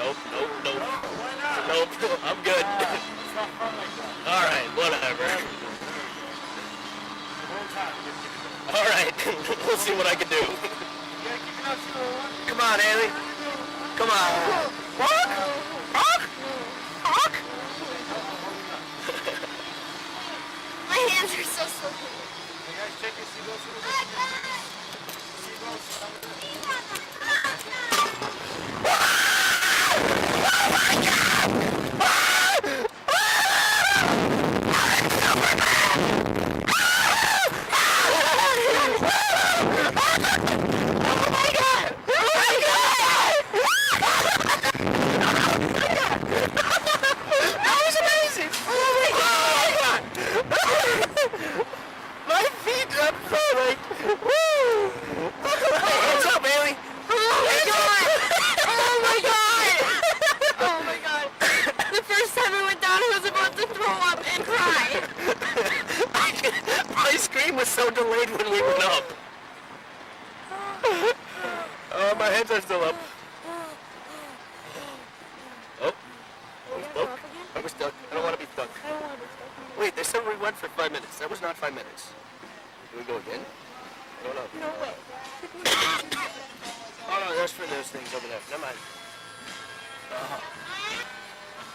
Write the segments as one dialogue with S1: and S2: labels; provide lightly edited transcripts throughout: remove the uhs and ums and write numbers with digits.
S1: nope, nope, nope.
S2: Why not?
S1: Nope, I'm good.
S2: It's not fun like that.
S1: Alright, whatever.
S2: The whole time.
S1: Alright, we'll see what I can do.
S2: You gotta keep it up to the one.
S1: Come on, Haley. Come on. Walk! Walk! Walk!
S3: My hands are so slippery.
S2: You guys check your seatbelts.
S1: My feet up so like, woo! Hands up, Haley!
S3: Oh my god! Oh my god! Oh my god! The first time I went down, I was about to throw up and cry.
S1: My scream was so delayed when we went up. Oh, my hands are still up. Oh. Oh. I was stuck. I don't want to be stuck. Wait, they said we went for 5 minutes. That was not 5 minutes. Do we go again? I don't know.
S3: No way.
S1: Oh no, that's for those things over there. Never mind.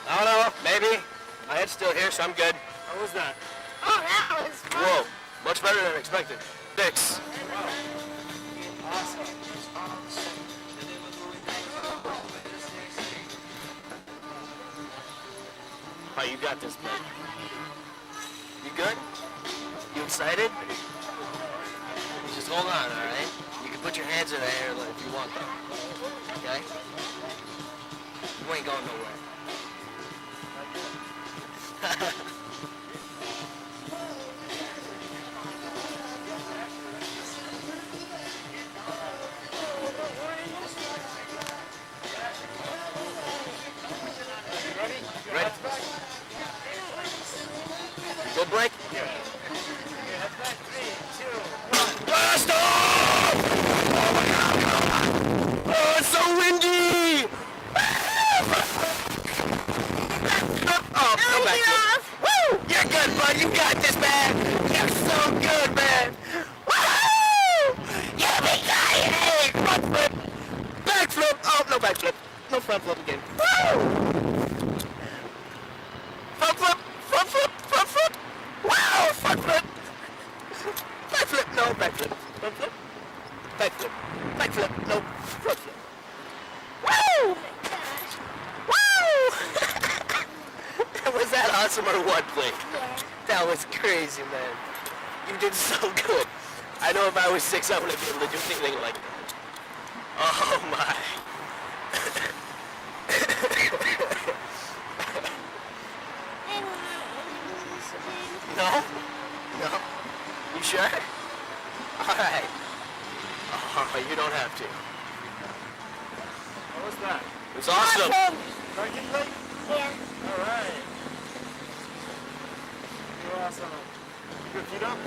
S1: I don't know. Maybe. My head's still here, so I'm good.
S2: How was that?
S3: Oh, that was fun.
S1: Whoa. Much better than expected. Thanks.
S2: Awesome.
S1: Oh, you got this, man. You good? You excited? Just hold on, all right? You can put your hands in the air if you want, though. Okay? You ain't going nowhere. Ready? Good, Blake? Blast off! Oh my God! Oh, it's so windy! Oh, come back. Woo! You're good, bud. You got this, man. You're so good, man. Woo! Yeah, we got it. Hey, front flip, back flip. Oh, no back flip. No front flip again. Woo! Front flip, front flip, front flip. Wow, front flip. Back flip, no back flip. Front flip, back flip, back flip, no front flip. Woo! Woo! Was that awesome or what, Blake? That was crazy, man. You did so good. I know if I was 6, I wouldn't be able to do anything like that. Oh my. No? No? You sure? Alright. Oh, you don't have to.
S2: How was that?
S1: It was awesome.
S2: Like it, Blake?
S3: Yeah.
S2: All right. You're awesome. You good feet up?